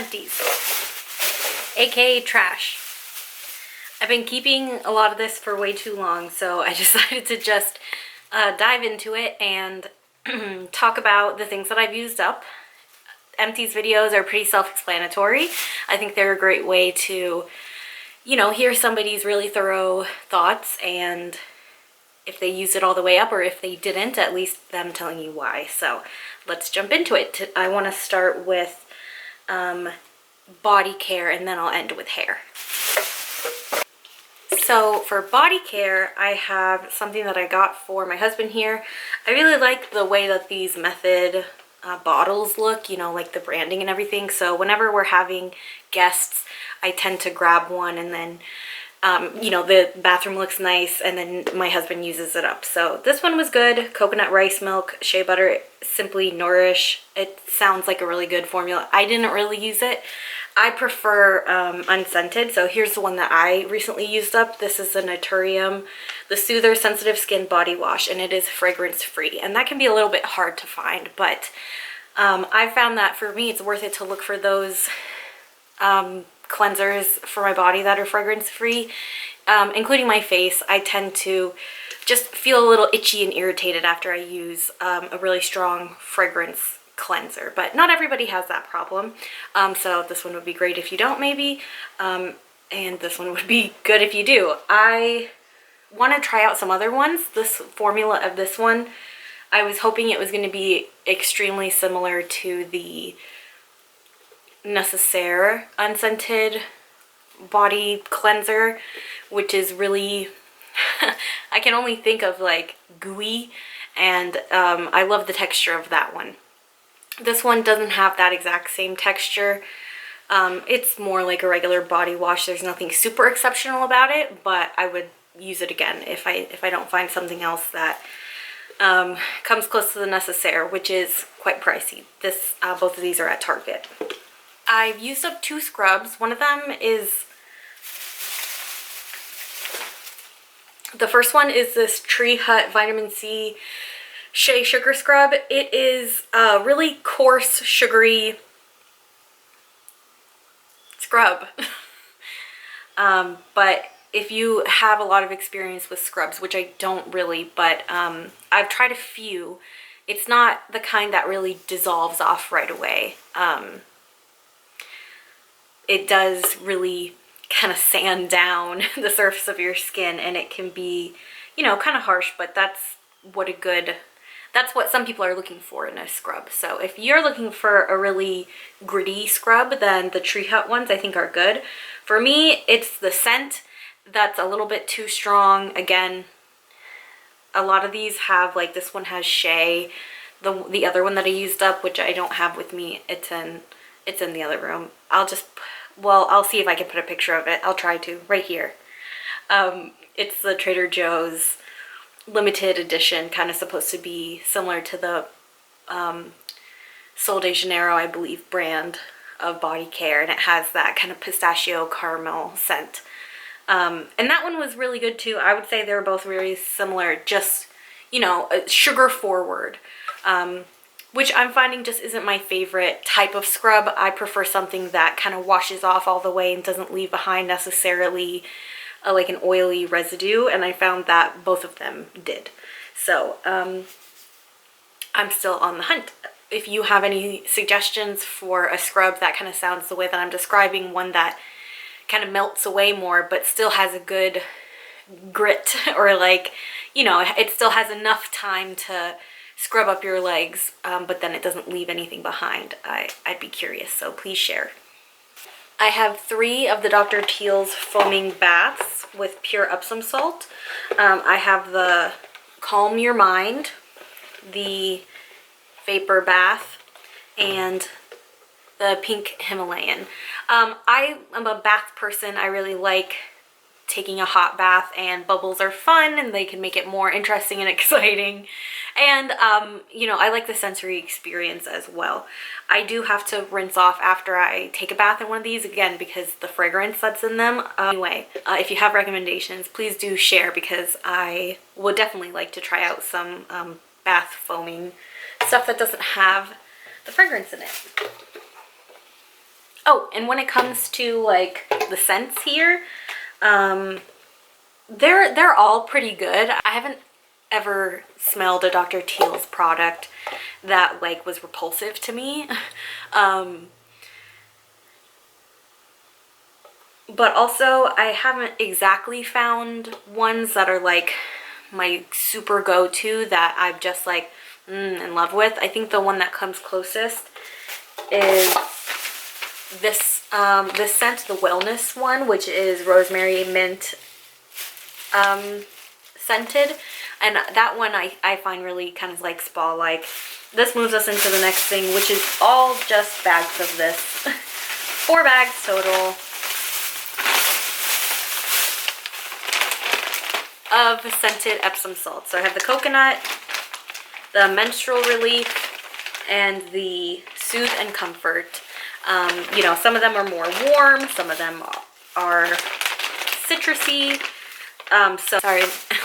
Empties, aka trash. I've been keeping a lot of this for way too long, so I decided to just dive into it and talk about the things that I've used up. Empties videos are pretty self-explanatory. I think they're a great way to, you know, hear somebody's really thorough thoughts, and if they use it all the way up or if they didn't, at least them telling you why. So let's jump into it. I want to start with body care, and then I'll end with hair. So for body care, I have something that I got for my husband here. I really like the way that these Method bottles look, you know, like the branding and everything. So whenever we're having guests, I tend to grab one, and then you know, the bathroom looks nice, and then my husband uses it up. So this one was good. Coconut rice milk, shea butter, Simply Nourish. It sounds like a really good formula. I didn't really use it. I prefer unscented, so here's the one that I recently used up. This is the Naturium, the Soother Sensitive Skin Body Wash, and it is fragrance free, and that can be a little bit hard to find, but I found that for me it's worth it to look for those cleansers for my body that are fragrance free, including my face. I tend to just feel a little itchy and irritated after I use a really strong fragrance cleanser, but not everybody has that problem. So this one would be great if you don't, maybe, and this one would be good if you do. I want to try out some other ones. This formula of this one, I was hoping it was going to be extremely similar to the Necessaire unscented body cleanser, which is really I can only think of like gooey, and I love the texture of that one. This one doesn't have that exact same texture. It's more like a regular body wash. There's nothing super exceptional about it, but I would use it again if I don't find something else that comes close to the Necessaire, which is quite pricey. Both of these are at Target. I've used up 2 scrubs. One of them is, the first one is this Tree Hut Vitamin C Shea Sugar Scrub. It is a really coarse, sugary scrub. But if you have a lot of experience with scrubs, which I don't really, but I've tried a few, it's not the kind that really dissolves off right away. It does really kind of sand down the surface of your skin, and it can be, you know, kind of harsh, but that's what some people are looking for in a scrub. So if you're looking for a really gritty scrub, then the Tree Hut ones I think are good. For me, it's the scent that's a little bit too strong. Again, a lot of these have, like this one has shea. The other one that I used up, which I don't have with me, it's in the other room. I'll see if I can put a picture of it. I'll try to, right here. It's the Trader Joe's limited edition, kind of supposed to be similar to the Sol de Janeiro, I believe, brand of body care, and it has that kind of pistachio caramel scent. And that one was really good too. I would say they're both very similar, just, you know, sugar forward. Which I'm finding just isn't my favorite type of scrub. I prefer something that kind of washes off all the way and doesn't leave behind necessarily like an oily residue, and I found that both of them did. So I'm still on the hunt. If you have any suggestions for a scrub that kind of sounds the way that I'm describing, one that kind of melts away more but still has a good grit, or like, you know, it still has enough time to scrub up your legs, but then it doesn't leave anything behind, I'd be curious, so please share. I have 3 of the Dr. Teal's foaming baths with pure Epsom salt. I have the Calm Your Mind, the Vapor Bath, and the Pink Himalayan. I am a bath person. I really like taking a hot bath, and bubbles are fun and they can make it more interesting and exciting, and you know, I like the sensory experience as well. I do have to rinse off after I take a bath in one of these, again, because the fragrance that's in them. Anyway, if you have recommendations, please do share, because I would definitely like to try out some bath foaming stuff that doesn't have the fragrance in it. Oh, and when it comes to like the scents here, they're all pretty good. I haven't ever smelled a Dr. Teal's product that like was repulsive to me. But also I haven't exactly found ones that are like my super go-to that I'm just like in love with. I think the one that comes closest is this this scent, the wellness one, which is rosemary mint scented, and that one I find really kind of like spa like. This moves us into the next thing, which is all just bags of this. 4 bags total of scented Epsom salt. So I have the coconut, the menstrual relief, and the soothe and comfort. You know, some of them are more warm, some of them are citrusy. So sorry,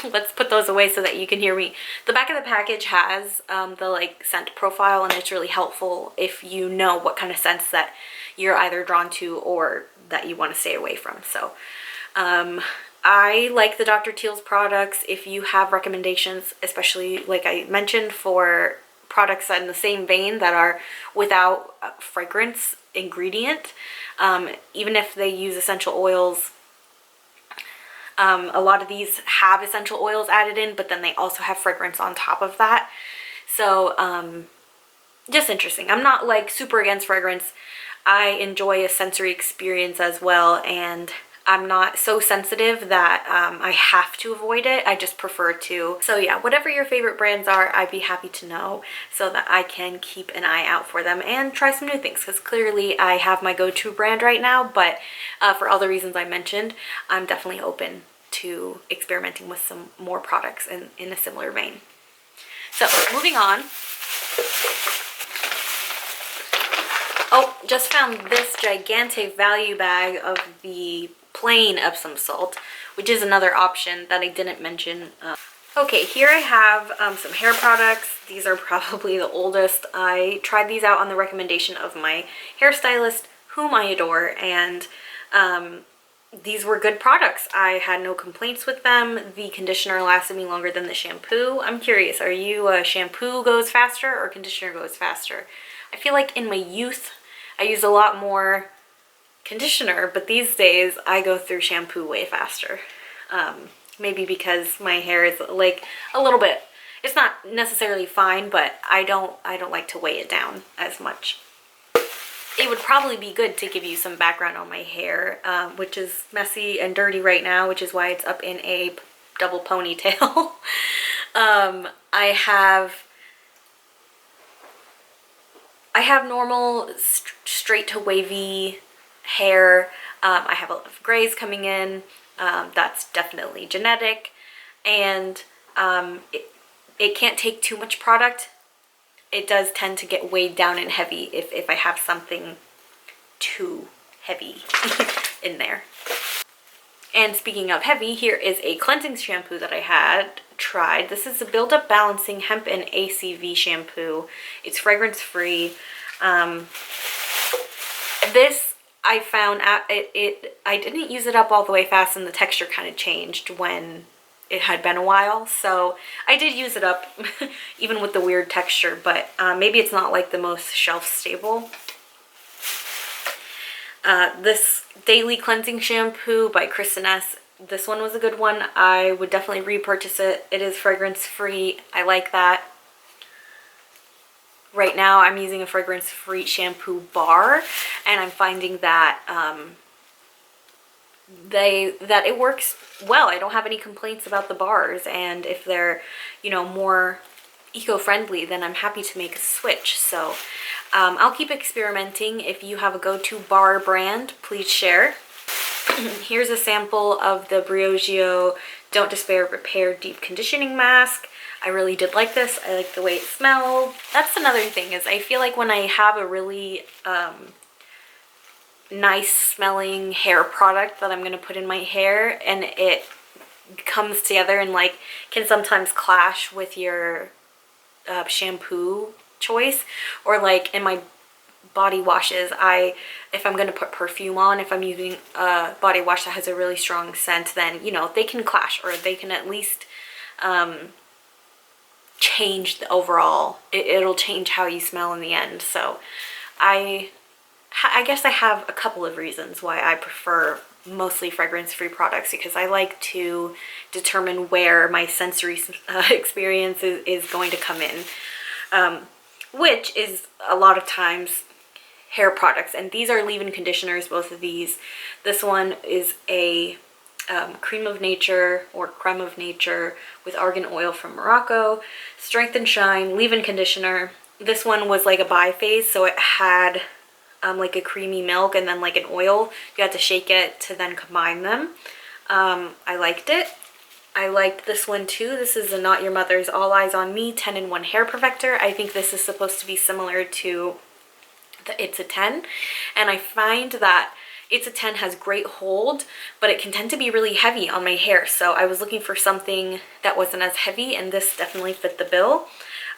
let's put those away so that you can hear me. The back of the package has the like scent profile, and it's really helpful if you know what kind of scents that you're either drawn to or that you want to stay away from. So I like the Dr. Teal's products. If you have recommendations, especially like I mentioned, for products in the same vein that are without fragrance ingredient, even if they use essential oils, a lot of these have essential oils added in, but then they also have fragrance on top of that. So just interesting. I'm not like super against fragrance. I enjoy a sensory experience as well, and I'm not so sensitive that I have to avoid it. I just prefer to. So yeah, whatever your favorite brands are, I'd be happy to know so that I can keep an eye out for them and try some new things, because clearly I have my go-to brand right now, but for all the reasons I mentioned, I'm definitely open to experimenting with some more products in a similar vein. So moving on. Oh, just found this gigantic value bag of the plain Epsom salt, which is another option that I didn't mention. Okay, here I have some hair products. These are probably the oldest. I tried these out on the recommendation of my hairstylist, whom I adore, and these were good products. I had no complaints with them. The conditioner lasted me longer than the shampoo. I'm curious, are you a shampoo goes faster or conditioner goes faster? I feel like in my youth, I used a lot more conditioner, but these days I go through shampoo way faster. Maybe because my hair is like a little bit, it's not necessarily fine, but I don't like to weigh it down as much. It would probably be good to give you some background on my hair, which is messy and dirty right now, which is why it's up in a double ponytail. I have normal straight to wavy hair. I have a lot of grays coming in. That's definitely genetic, and it can't take too much product. It does tend to get weighed down and heavy if I have something too heavy in there. And speaking of heavy, here is a cleansing shampoo that I had tried. This is a Build Up Balancing Hemp and ACV shampoo. It's fragrance free. This I found out I didn't use it up all the way fast, and the texture kind of changed when it had been a while, so I did use it up even with the weird texture, but maybe it's not like the most shelf stable. This Daily Cleansing Shampoo by Kristen S. This one was a good one. I would definitely repurchase it. It is fragrance free. I like that. Right now I'm using a fragrance free shampoo bar, and I'm finding that that it works well. I don't have any complaints about the bars, and if they're, you know, more eco-friendly, then I'm happy to make a switch. So I'll keep experimenting. If you have a go-to bar brand, please share. Here's a sample of the Briogeo Don't Despair Repair Deep Conditioning Mask. I really did like this. I like the way it smelled. That's another thing, is I feel like when I have a really nice smelling hair product that I'm going to put in my hair, and it comes together and like can sometimes clash with your shampoo choice, or like in my body washes, if I'm going to put perfume on, if I'm using a body wash that has a really strong scent, then, you know, they can clash, or they can at least change the overall, it'll change how you smell in the end. So I guess I have a couple of reasons why I prefer mostly fragrance-free products, because I like to determine where my sensory experience is going to come in, which is a lot of times hair products. And these are leave-in conditioners, both of these. This one is a cream of nature, or creme of nature, with argan oil from Morocco, strength and shine leave-in conditioner. This one was like a biphase, so it had like a creamy milk and then like an oil. You had to shake it to then combine them. I liked it. I liked this one too. This is the Not Your Mother's All Eyes on Me 10-in-1 Hair Perfector. I think this is supposed to be similar to the It's a 10, and I find that It's a 10 has great hold, but it can tend to be really heavy on my hair. So I was looking for something that wasn't as heavy, and this definitely fit the bill.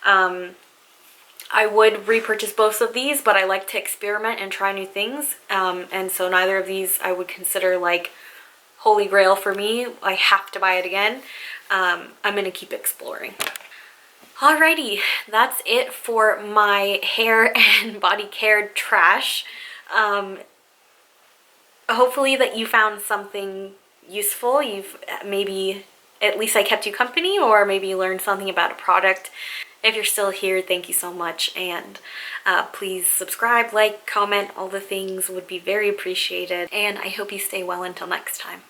I would repurchase both of these, but I like to experiment and try new things. And so neither of these I would consider like holy grail for me. I have to buy it again. I'm gonna keep exploring. Alrighty, that's it for my hair and body care trash. Hopefully that you found something useful. You've maybe, at least I kept you company, or maybe you learned something about a product. If you're still here, thank you so much, and please subscribe, like, comment, all the things would be very appreciated, and I hope you stay well until next time.